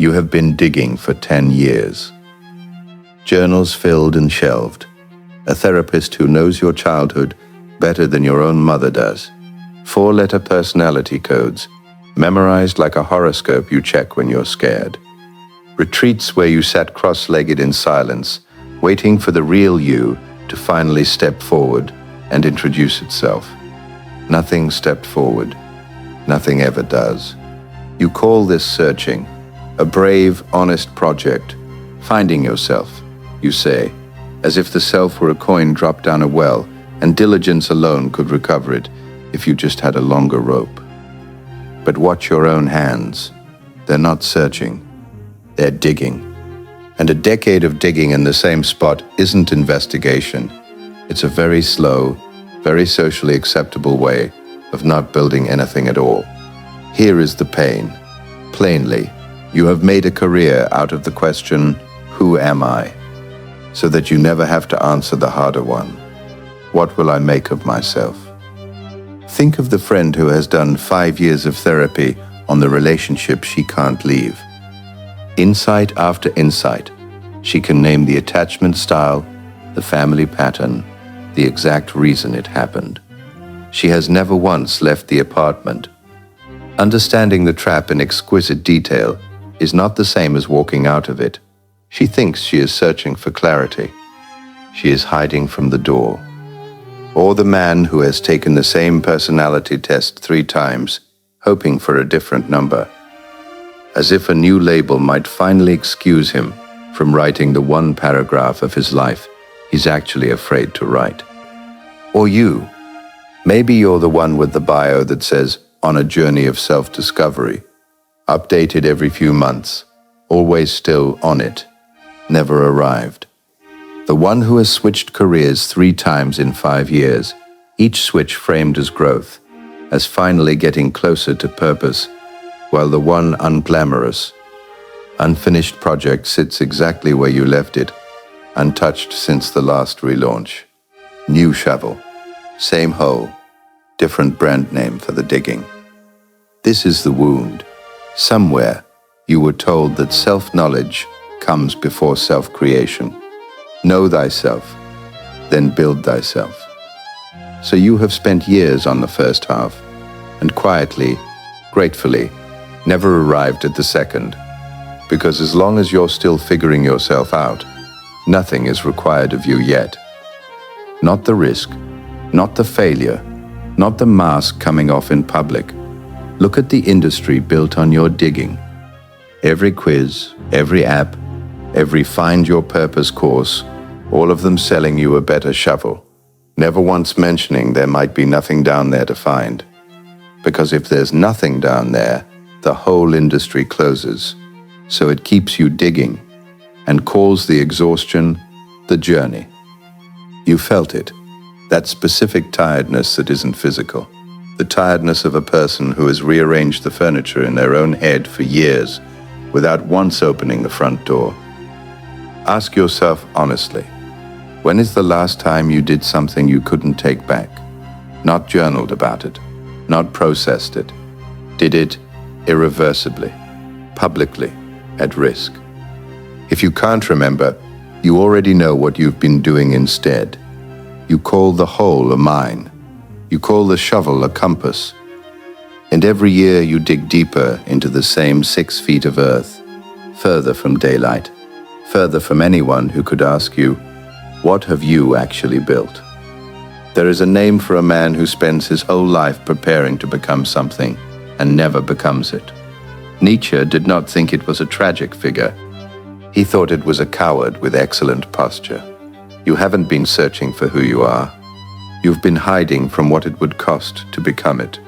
You have been digging for 10 years. Journals filled and shelved. A therapist who knows your childhood better than your own mother does. 4-letter personality codes, memorized like a horoscope you check when you're scared. Retreats where you sat cross-legged in silence, waiting for the real you to finally step forward and introduce itself. Nothing stepped forward. Nothing ever does. You call this searching, a brave, honest project, finding yourself, you say, as if the self were a coin dropped down a well and diligence alone could recover it if you just had a longer rope. But watch your own hands. They're not searching. They're digging. And a decade of digging in the same spot isn't investigation. It's a very slow, very socially acceptable way of not building anything at all. Here is the pain. Plainly, you have made a career out of the question, who am I? So that you never have to answer the harder one. What will I make of myself? Think of the friend who has done 5 years of therapy on the relationship she can't leave. Insight after insight, she can name the attachment style, the family pattern, the exact reason it happened. She has never once left the apartment. Understanding the trap in exquisite detail is not the same as walking out of it. She thinks she is searching for clarity. She is hiding from the door. Or the man who has taken the same personality test 3 times, hoping for a different number. As if a new label might finally excuse him from writing the one paragraph of his life he's actually afraid to write. Or you. Maybe you're the one with the bio that says, on a journey of self-discovery, updated every few months, always still on it, never arrived. The one who has switched careers 3 times in 5 years, each switch framed as growth, as finally getting closer to purpose, while the one unglamorous, unfinished project sits exactly where you left it, untouched since the last relaunch. New shovel, same hole, different brand name for the digging. This is the wound. Somewhere, you were told that self-knowledge comes before self-creation. Know thyself, then build thyself. So you have spent years on the first half, and quietly, gratefully, never arrived at the second, because as long as you're still figuring yourself out, nothing is required of you yet. Not the risk, not the failure, not the mask coming off in public. Look at the industry built on your digging. Every quiz, every app, every Find Your Purpose course, all of them selling you a better shovel, never once mentioning there might be nothing down there to find. Because if there's nothing down there, the whole industry closes. So it keeps you digging and calls the exhaustion the journey. You felt it, that specific tiredness that isn't physical. The tiredness of a person who has rearranged the furniture in their own head for years without once opening the front door. Ask yourself honestly, when is the last time you did something you couldn't take back? Not journaled about it, not processed it. Did it irreversibly, publicly, at risk. If you can't remember, you already know what you've been doing instead. You call the hole a mine. You call the shovel a compass. And every year you dig deeper into the same 6 feet of earth, further from daylight, further from anyone who could ask you, what have you actually built? There is a name for a man who spends his whole life preparing to become something and never becomes it. Nietzsche did not think it was a tragic figure. He thought it was a coward with excellent posture. You haven't been searching for who you are. You've been hiding from what it would cost to become it.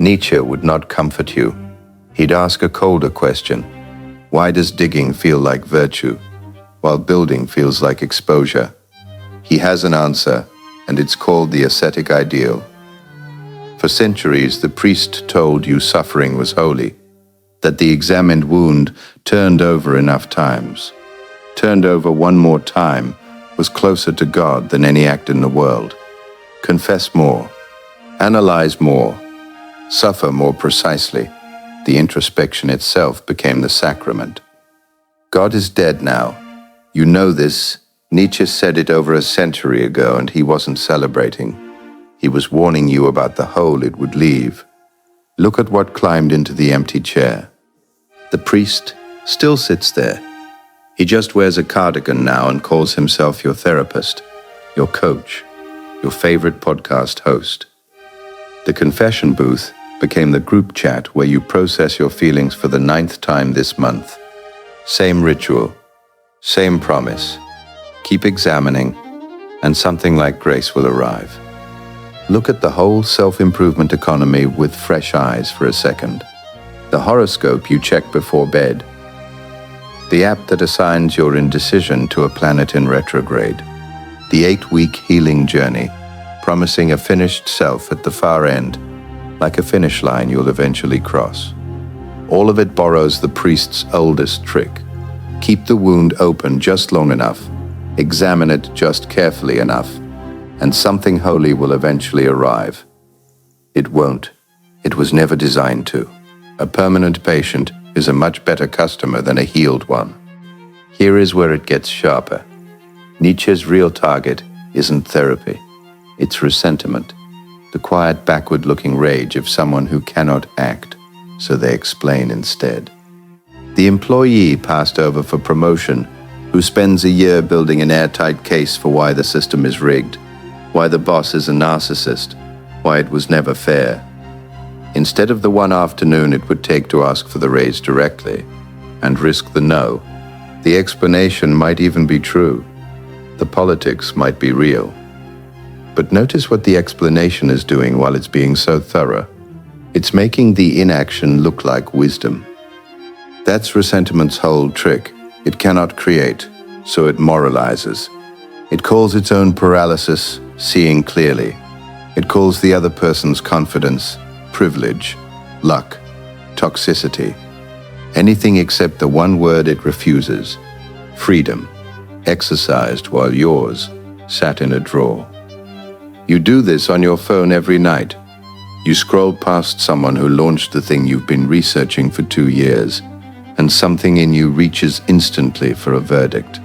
Nietzsche would not comfort you. He'd ask a colder question. Why does digging feel like virtue, while building feels like exposure? He has an answer, and it's called the ascetic ideal. For centuries, the priest told you suffering was holy, that the examined wound turned over enough times. Turned over one more time was closer to God than any act in the world. Confess more. Analyze more, suffer more precisely. The introspection itself became the sacrament. God is dead now. You know this. Nietzsche said it over a century ago, and he wasn't celebrating. He was warning you about the hole it would leave. Look at what climbed into the empty chair. The priest still sits there. He just wears a cardigan now and calls himself your therapist, your coach, your favorite podcast host. The confession booth became the group chat where you process your feelings for the 9th time this month. Same ritual, same promise. Keep examining, and something like grace will arrive. Look at the whole self-improvement economy with fresh eyes for a second. The horoscope you check before bed. The app that assigns your indecision to a planet in retrograde. The 8-week healing journey, promising a finished self at the far end, like a finish line you'll eventually cross. All of it borrows the priest's oldest trick. Keep the wound open just long enough, examine it just carefully enough, and something holy will eventually arrive. It won't. It was never designed to. A permanent patient is a much better customer than a healed one. Here is where it gets sharper. Nietzsche's real target isn't therapy. It's ressentiment, the quiet backward-looking rage of someone who cannot act, so they explain instead. The employee passed over for promotion who spends a year building an airtight case for why the system is rigged, why the boss is a narcissist, why it was never fair. Instead of the one afternoon it would take to ask for the raise directly and risk the no, the explanation might even be true. The politics might be real. But notice what the explanation is doing while it's being so thorough. It's making the inaction look like wisdom. That's ressentiment's whole trick. It cannot create, so it moralizes. It calls its own paralysis seeing clearly. It calls the other person's confidence privilege, luck, toxicity, anything except the one word it refuses, freedom, exercised while yours sat in a drawer. You do this on your phone every night. You scroll past someone who launched the thing you've been researching for 2 years, and something in you reaches instantly for a verdict.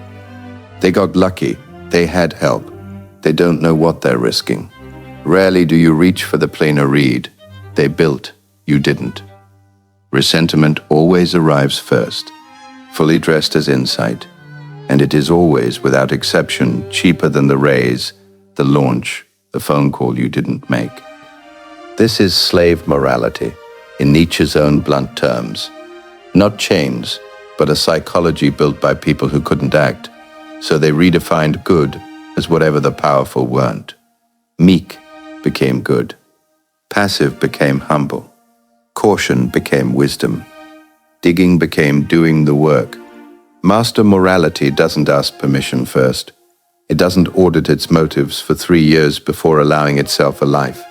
They got lucky. They had help. They don't know what they're risking. Rarely do you reach for the plainer read. They built, you didn't. Ressentiment always arrives first, fully dressed as insight, and it is always, without exception, cheaper than the raise, the launch, the phone call you didn't make. This is slave morality, in Nietzsche's own blunt terms. Not chains, but a psychology built by people who couldn't act, so they redefined good as whatever the powerful weren't. Meek became good. Passive became humble. Caution became wisdom. Digging became doing the work. Master morality doesn't ask permission first. It doesn't audit its motives for 3 years before allowing itself a life.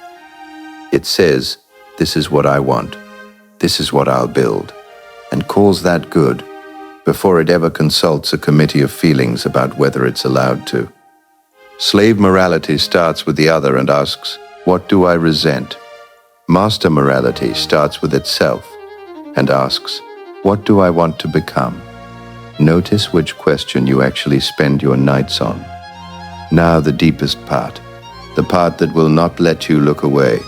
It says, this is what I want. This is what I'll build. And calls that good before it ever consults a committee of feelings about whether it's allowed to. Slave morality starts with the other and asks, what do I resent? Master morality starts with itself and asks, what do I want to become? Notice which question you actually spend your nights on. Now the deepest part, the part that will not let you look away.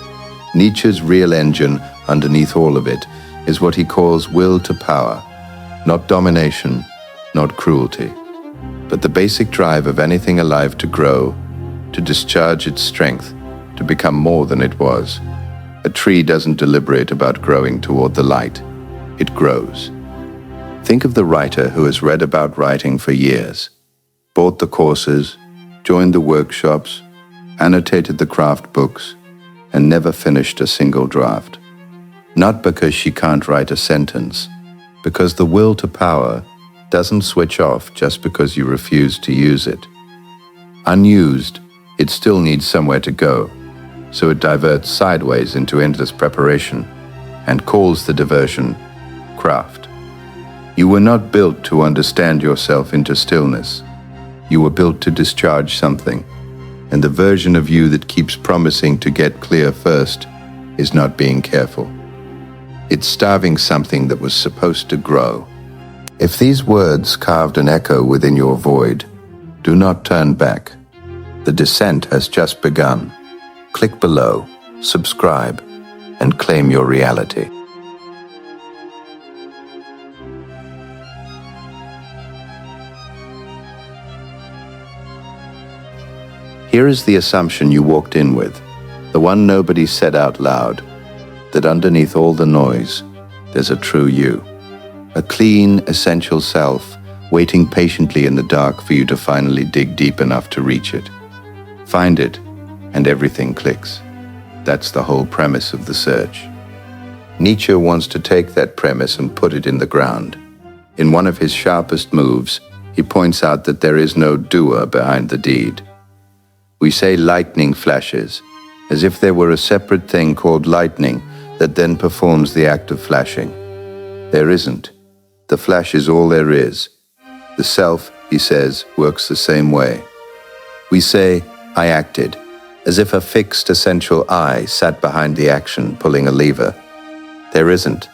Nietzsche's real engine underneath all of it is what he calls will to power, not domination, not cruelty, but the basic drive of anything alive to grow, to discharge its strength, to become more than it was. A tree doesn't deliberate about growing toward the light. It grows. Think of the writer who has read about writing for years, bought the courses, joined the workshops, annotated the craft books, and never finished a single draft. Not because she can't write a sentence, because the will to power doesn't switch off just because you refuse to use it. Unused, it still needs somewhere to go, so it diverts sideways into endless preparation and calls the diversion craft. You were not built to understand yourself into stillness. You were built to discharge something, and the version of you that keeps promising to get clear first is not being careful. It's starving something that was supposed to grow. If these words carved an echo within your void, do not turn back. The descent has just begun. Click below, subscribe, and claim your reality. Here is the assumption you walked in with, the one nobody said out loud, that underneath all the noise, there's a true you, a clean, essential self, waiting patiently in the dark for you to finally dig deep enough to reach it. Find it, and everything clicks. That's the whole premise of the search. Nietzsche wants to take that premise and put it in the ground. In one of his sharpest moves, he points out that there is no doer behind the deed. We say lightning flashes, as if there were a separate thing called lightning that then performs the act of flashing. There isn't. The flash is all there is. The self, he says, works the same way. We say, I acted, as if a fixed essential I sat behind the action, pulling a lever. There isn't.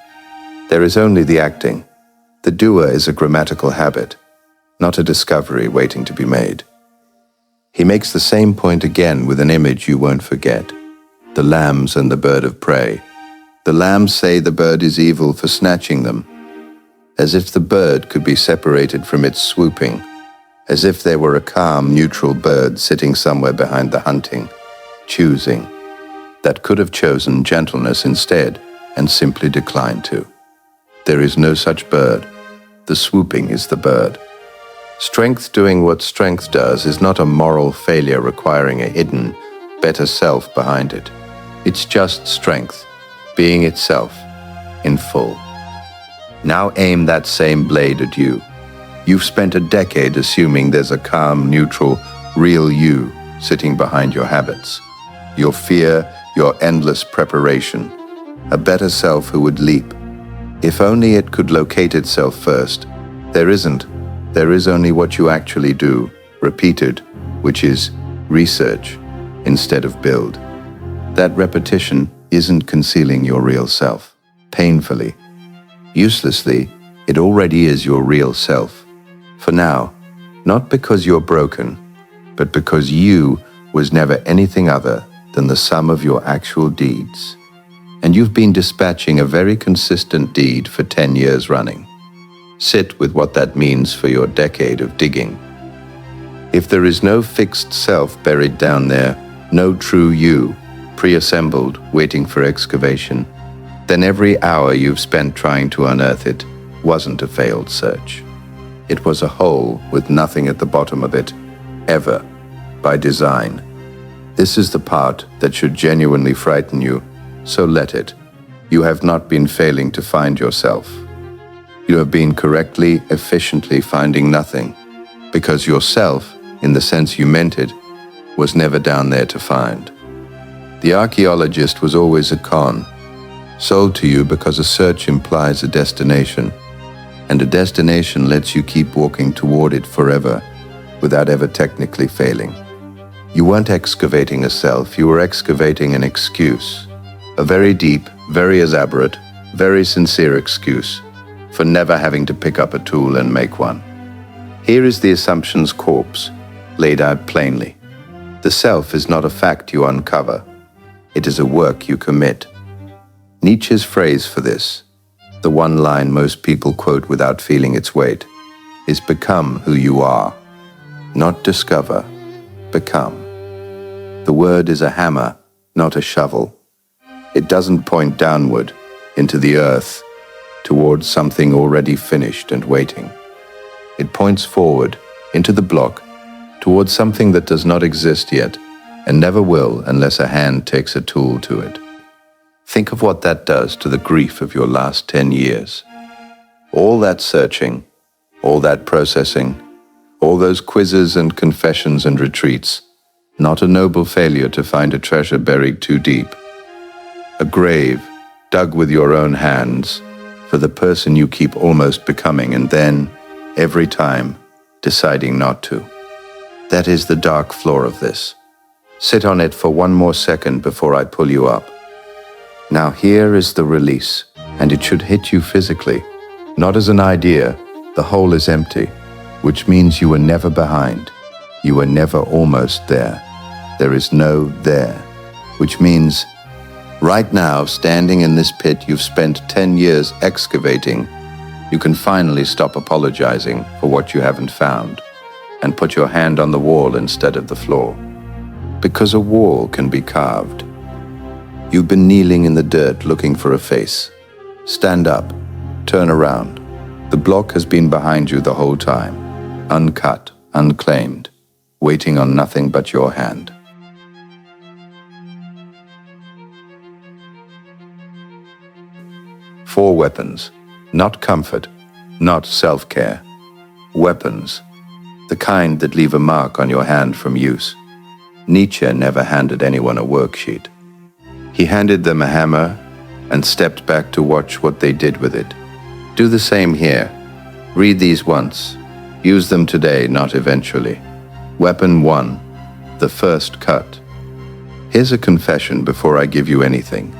There is only the acting. The doer is a grammatical habit, not a discovery waiting to be made. He makes the same point again with an image you won't forget. The lambs and the bird of prey. The lambs say the bird is evil for snatching them, as if the bird could be separated from its swooping, as if there were a calm, neutral bird sitting somewhere behind the hunting, choosing, that could have chosen gentleness instead and simply declined to. There is no such bird. The swooping is the bird. Strength doing what strength does is not a moral failure requiring a hidden, better self behind it. It's just strength, being itself, in full. Now aim that same blade at you. You've spent a decade assuming there's a calm, neutral, real you sitting behind your habits, your fear, your endless preparation, a better self who would leap. If only it could locate itself first. There isn't. There is only what you actually do, repeated, which is research instead of build. That repetition isn't concealing your real self. Painfully, uselessly, it already is your real self. For now, not because you're broken, but because you was never anything other than the sum of your actual deeds. And you've been dispatching a very consistent deed for 10 years running. Sit with what that means for your decade of digging. If there is no fixed self buried down there, no true you, pre-assembled, waiting for excavation, then every hour you've spent trying to unearth it wasn't a failed search. It was a hole with nothing at the bottom of it, ever, by design. This is the part that should genuinely frighten you, so let it. You have not been failing to find yourself. You have been correctly, efficiently finding nothing, because yourself, in the sense you meant it, was never down there to find. The archaeologist was always a con, sold to you because a search implies a destination, and a destination lets you keep walking toward it forever, without ever technically failing. You weren't excavating a self, you were excavating an excuse, a very deep, very elaborate, very sincere excuse, for never having to pick up a tool and make one. Here is the assumption's corpse, laid out plainly. The self is not a fact you uncover. It is a work you commit. Nietzsche's phrase for this, the one line most people quote without feeling its weight, is become who you are. Not discover, become. The word is a hammer, not a shovel. It doesn't point downward, into the earth, towards something already finished and waiting. It points forward, into the block, towards something that does not exist yet, and never will unless a hand takes a tool to it. Think of what that does to the grief of your last 10 years. All that searching, all that processing, all those quizzes and confessions and retreats, not a noble failure to find a treasure buried too deep. A grave, dug with your own hands, for the person you keep almost becoming and then, every time, deciding not to. That is the dark floor of this. Sit on it for one more second before I pull you up. Now here is the release, and it should hit you physically. Not as an idea, the hole is empty, which means you were never behind. You were never almost there. There is no there, which means right now, standing in this pit you've spent 10 years excavating, you can finally stop apologizing for what you haven't found and put your hand on the wall instead of the floor. Because a wall can be carved. You've been kneeling in the dirt looking for a face. Stand up, turn around. The block has been behind you the whole time, uncut, unclaimed, waiting on nothing but your hand. Four weapons, not comfort, not self-care. Weapons, the kind that leave a mark on your hand from use. Nietzsche never handed anyone a worksheet. He handed them a hammer and stepped back to watch what they did with it. Do the same here. Read these once. Use them today, not eventually. Weapon 1, the first cut. Here's a confession before I give you anything.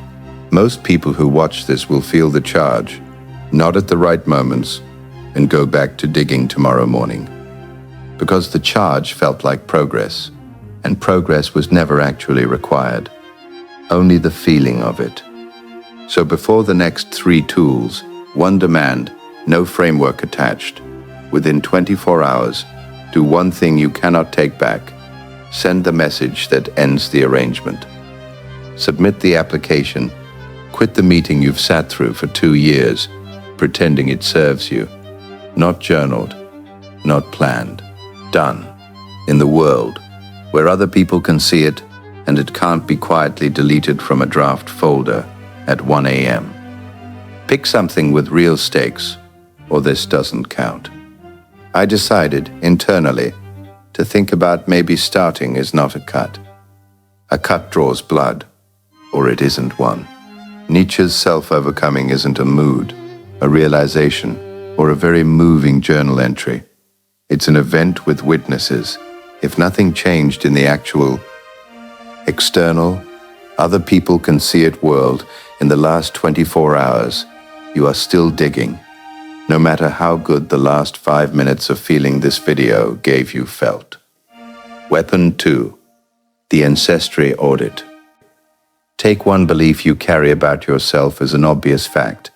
Most people who watch this will feel the charge, not at the right moments, and go back to digging tomorrow morning. Because the charge felt like progress, and progress was never actually required. Only the feeling of it. So before the next 3 tools, one demand, no framework attached. Within 24 hours, do one thing you cannot take back. Send the message that ends the arrangement. Submit the application. Quit the meeting you've sat through for 2 years, pretending it serves you. Not journaled, not planned. Done. In the world, where other people can see it, and it can't be quietly deleted from a draft folder at 1 a.m. Pick something with real stakes, or this doesn't count. I decided, internally, to think about maybe starting is not a cut. A cut draws blood, or it isn't one. Nietzsche's self-overcoming isn't a mood, a realization, or a very moving journal entry. It's an event with witnesses. If nothing changed in the actual, external, other people can see it world in the last 24 hours, you are still digging, no matter how good the last 5 minutes of feeling this video gave you felt. Weapon 2, the ancestry audit. Take one belief you carry about yourself as an obvious fact.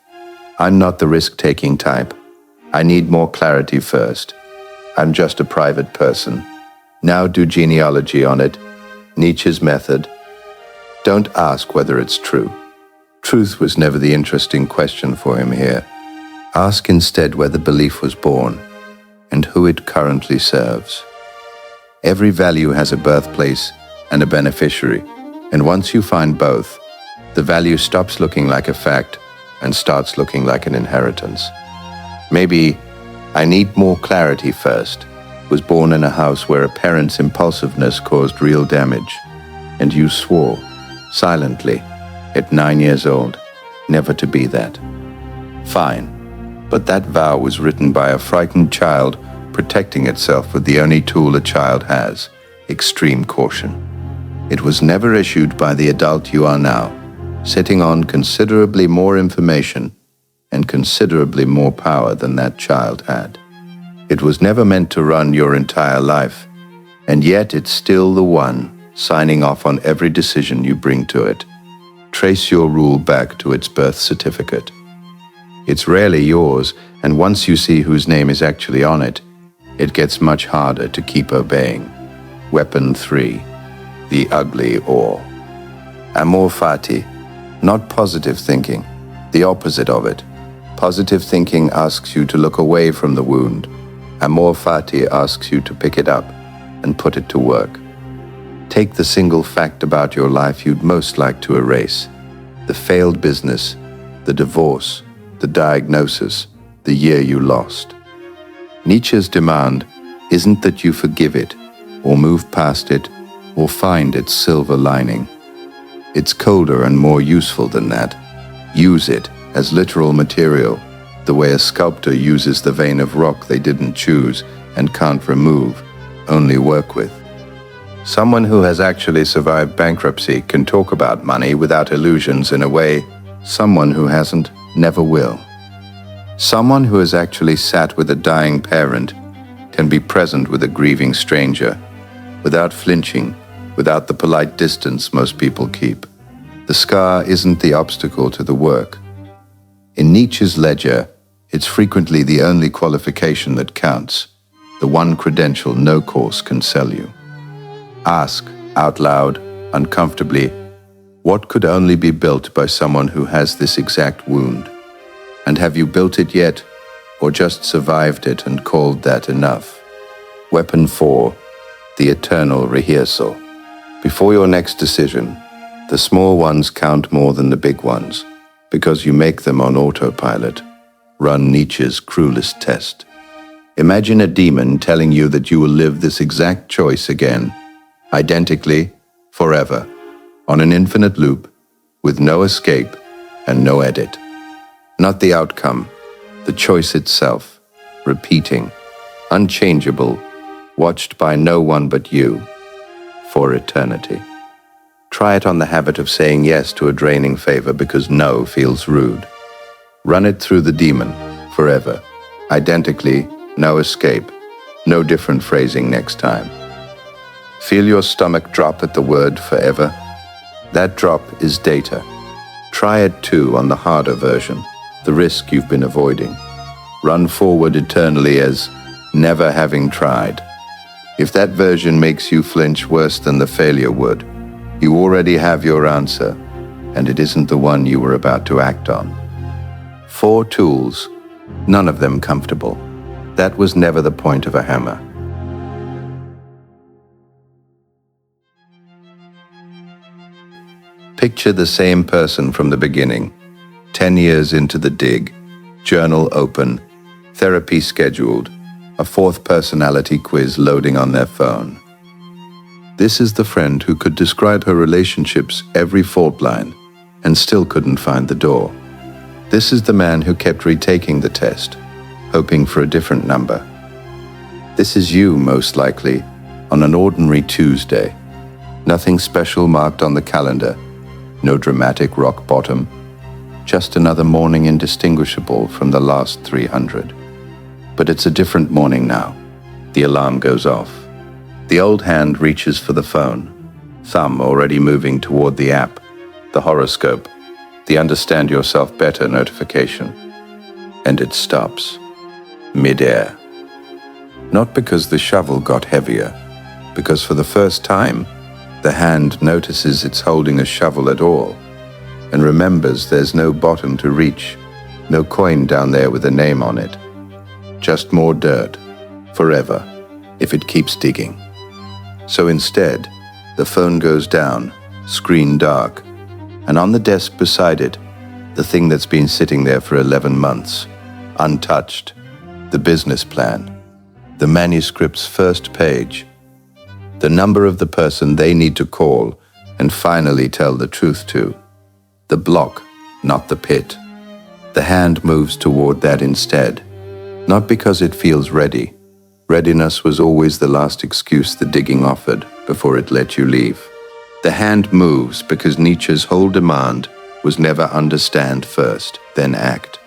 I'm not the risk-taking type. I need more clarity first. I'm just a private person. Now do genealogy on it. Nietzsche's method. Don't ask whether it's true. Truth was never the interesting question for him here. Ask instead where the belief was born and who it currently serves. Every value has a birthplace and a beneficiary, and once you find both, the value stops looking like a fact and starts looking like an inheritance. Maybe I need more clarity first was born in a house where a parent's impulsiveness caused real damage, and you swore, silently, at 9 years old, never to be that. Fine, but that vow was written by a frightened child protecting itself with the only tool a child has, extreme caution. It was never issued by the adult you are now, sitting on considerably more information and considerably more power than that child had. It was never meant to run your entire life, and yet it's still the one signing off on every decision you bring to it. Trace your rule back to its birth certificate. It's rarely yours, and once you see whose name is actually on it, it gets much harder to keep obeying. Weapon 3, the ugly ore. Amor fati, not positive thinking, the opposite of it. Positive thinking asks you to look away from the wound. Amor fati asks you to pick it up and put it to work. Take the single fact about your life you'd most like to erase. The failed business, the divorce, the diagnosis, the year you lost. Nietzsche's demand isn't that you forgive it, or move past it, or find its silver lining. It's colder and more useful than that. Use it as literal material, the way a sculptor uses the vein of rock they didn't choose and can't remove, only work with. Someone who has actually survived bankruptcy can talk about money without illusions in a way someone who hasn't never will. Someone who has actually sat with a dying parent can be present with a grieving stranger without flinching, without the polite distance most people keep. The scar isn't the obstacle to the work. In Nietzsche's ledger, it's frequently the only qualification that counts, the one credential no course can sell you. Ask, out loud, uncomfortably, what could only be built by someone who has this exact wound? And have you built it yet, or just survived it and called that enough? Weapon 4, the eternal rehearsal. Before your next decision, the small ones count more than the big ones, because you make them on autopilot. Run Nietzsche's cruelest test. Imagine a demon telling you that you will live this exact choice again, identically, forever, on an infinite loop, with no escape and no edit. Not the outcome, the choice itself, repeating, unchangeable, watched by no one but you, for eternity. Try it on the habit of saying yes to a draining favor because no feels rude. Run it through the demon, forever, identically, no escape, no different phrasing next time. Feel your stomach drop at the word forever? That drop is data. Try it too on the harder version, the risk you've been avoiding. Run forward eternally as never having tried. If that version makes you flinch worse than the failure would, you already have your answer, and it isn't the one you were about to act on. 4 tools, none of them comfortable. That was never the point of a hammer. Picture the same person from the beginning, 10 years into the dig, journal open, therapy scheduled, a 4th personality quiz loading on their phone. This is the friend who could describe her relationships every fault line and still couldn't find the door. This is the man who kept retaking the test, hoping for a different number. This is you, most likely, on an ordinary Tuesday. Nothing special marked on the calendar. No dramatic rock bottom, just another morning indistinguishable from the last 300. But it's a different morning now. The alarm goes off. The old hand reaches for the phone, thumb already moving toward the app, the horoscope, the understand yourself better notification. And it stops, mid-air. Not because the shovel got heavier, because for the first time, the hand notices it's holding a shovel at all, and remembers there's no bottom to reach, no coin down there with a name on it. Just more dirt, forever, if it keeps digging. So instead, the phone goes down, screen dark, and on the desk beside it, the thing that's been sitting there for 11 months, untouched, the business plan, the manuscript's first page, the number of the person they need to call and finally tell the truth to. The block, not the pit. The hand moves toward that instead, not because it feels ready. Readiness was always the last excuse the digging offered before it let you leave. The hand moves because Nietzsche's whole demand was never understand first, then act.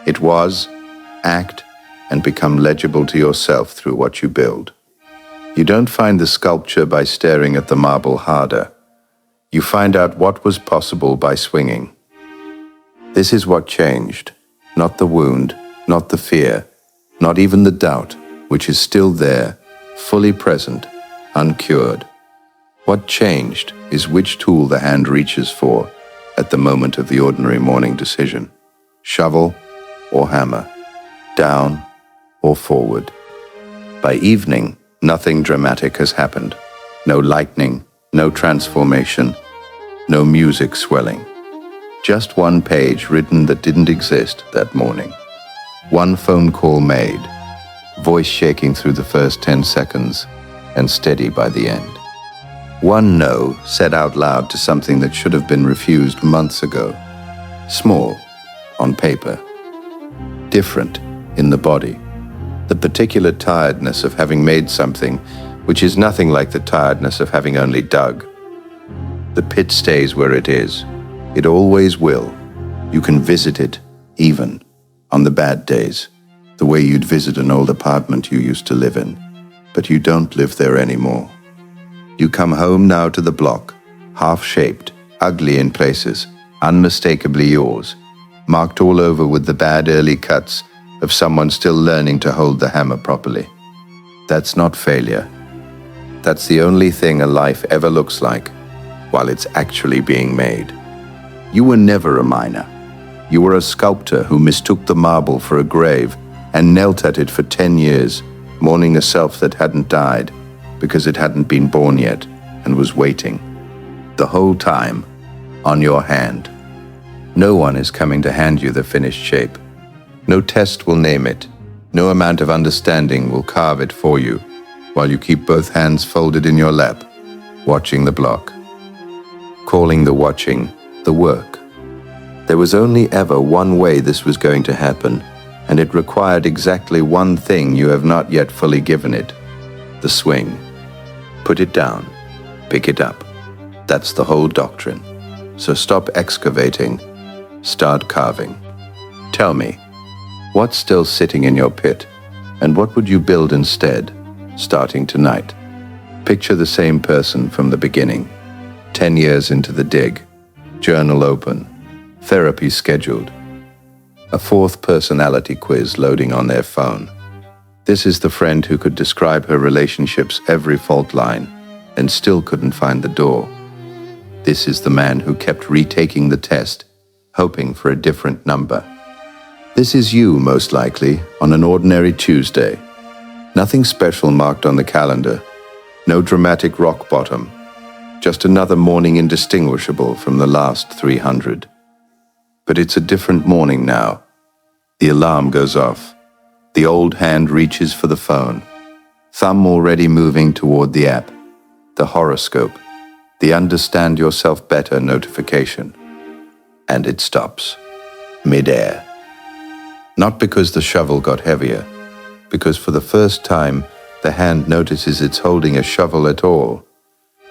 It was act and become legible to yourself through what you build. You don't find the sculpture by staring at the marble harder. You find out what was possible by swinging. This is what changed, not the wound, not the fear, not even the doubt, which is still there, fully present, uncured. What changed is which tool the hand reaches for at the moment of the ordinary morning decision. Shovel or hammer, down or forward. By evening, nothing dramatic has happened. No lightning, no transformation, no music swelling. Just one page written that didn't exist that morning. One phone call made, voice shaking through the first 10 seconds and steady by the end. One no said out loud to something that should have been refused months ago. Small, on paper. Different, in the body. The particular tiredness of having made something which is nothing like the tiredness of having only dug. The pit stays where it is. It always will. You can visit it, even on the bad days, the way you'd visit an old apartment you used to live in, but you don't live there anymore. You come home now to the block, half-shaped, ugly in places, unmistakably yours, marked all over with the bad early cuts of someone still learning to hold the hammer properly. That's not failure. That's the only thing a life ever looks like, while it's actually being made. You were never a miner. You were a sculptor who mistook the marble for a grave and knelt at it for 10 years, mourning a self that hadn't died because it hadn't been born yet and was waiting. The whole time, on your hand. No one is coming to hand you the finished shape. No test will name it. No amount of understanding will carve it for you, while you keep both hands folded in your lap, watching the block. Calling the watching the work. There was only ever one way this was going to happen, and it required exactly one thing you have not yet fully given it: the swing. Put it down, pick it up. That's the whole doctrine. So stop excavating, start carving. Tell me, what's still sitting in your pit, and what would you build instead, starting tonight? Picture the same person from the beginning, 10 years into the dig, journal open, therapy scheduled, a fourth personality quiz loading on their phone. This is the friend who could describe her relationship's every fault line and still couldn't find the door. This is the man who kept retaking the test, hoping for a different number. This is you, most likely, on an ordinary Tuesday. Nothing special marked on the calendar, no dramatic rock bottom, just another morning indistinguishable from the last 300. But it's a different morning now. The alarm goes off. The old hand reaches for the phone, thumb already moving toward the app, the horoscope, the understand yourself better notification. And it stops, mid-air. Not because the shovel got heavier, because for the first time, the hand notices it's holding a shovel at all,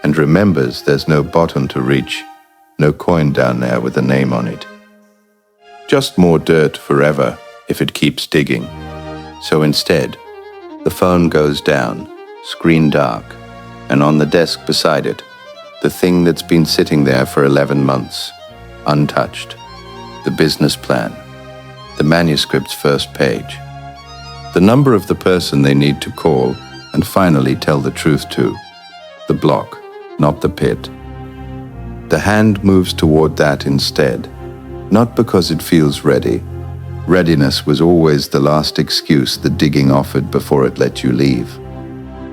and remembers there's no bottom to reach, no coin down there with a name on it. Just more dirt forever if it keeps digging. So instead, the phone goes down, screen dark, and on the desk beside it, the thing that's been sitting there for 11 months, untouched, the business plan, the manuscript's first page, the number of the person they need to call and finally tell the truth to, the block, not the pit. The hand moves toward that instead, not because it feels ready. Readiness was always the last excuse the digging offered before it let you leave.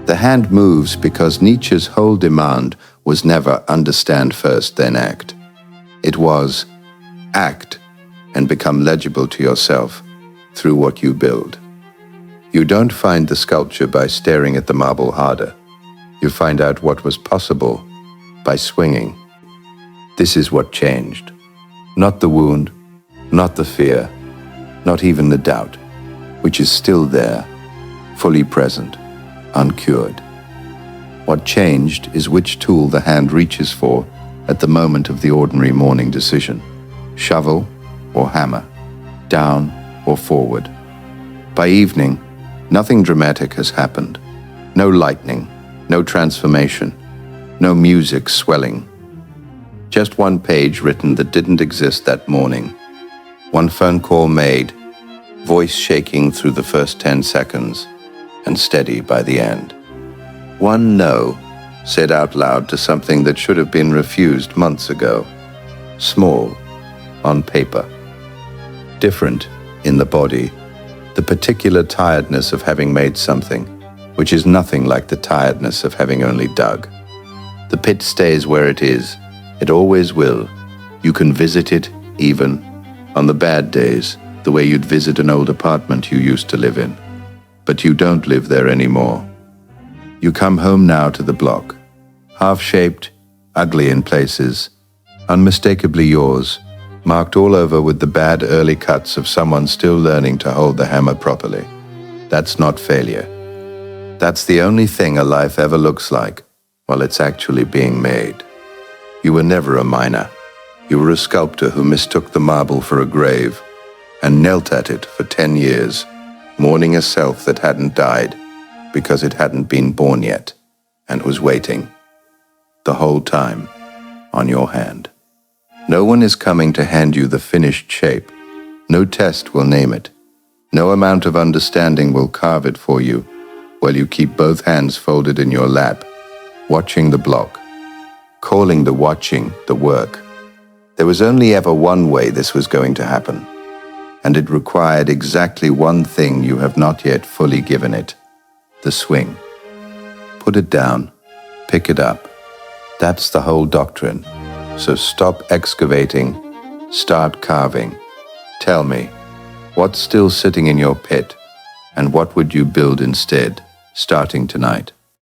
The hand moves because Nietzsche's whole demand was never understand first, then act. It was act and become legible to yourself through what you build. You don't find the sculpture by staring at the marble harder. You find out what was possible by swinging. This is what changed. Not the wound, not the fear, not even the doubt, which is still there, fully present, uncured. What changed is which tool the hand reaches for at the moment of the ordinary morning decision: shovel or hammer, down or forward. By evening, nothing dramatic has happened. No lightning, no transformation, no music swelling. Just one page written that didn't exist that morning. One phone call made, voice shaking through the first 10 seconds, and steady by the end. One no said out loud to something that should have been refused months ago. Small, on paper. Different, in the body. The particular tiredness of having made something, which is nothing like the tiredness of having only dug. The pit stays where it is. It always will. You can visit it, even, on the bad days, the way you'd visit an old apartment you used to live in. But you don't live there anymore. You come home now to the block, half-shaped, ugly in places, unmistakably yours, marked all over with the bad early cuts of someone still learning to hold the hammer properly. That's not failure. That's the only thing a life ever looks like while it's actually being made. You were never a miner. You were a sculptor who mistook the marble for a grave and knelt at it for 10 years, mourning a self that hadn't died because it hadn't been born yet and was waiting the whole time on your hand. No one is coming to hand you the finished shape. No test will name it. No amount of understanding will carve it for you while you keep both hands folded in your lap, watching the block, calling the watching the work. There was only ever one way this was going to happen, and it required exactly one thing you have not yet fully given it: the swing. Put it down, pick it up. That's the whole doctrine. So stop excavating, start carving. Tell me, what's still sitting in your pit, and what would you build instead, starting tonight?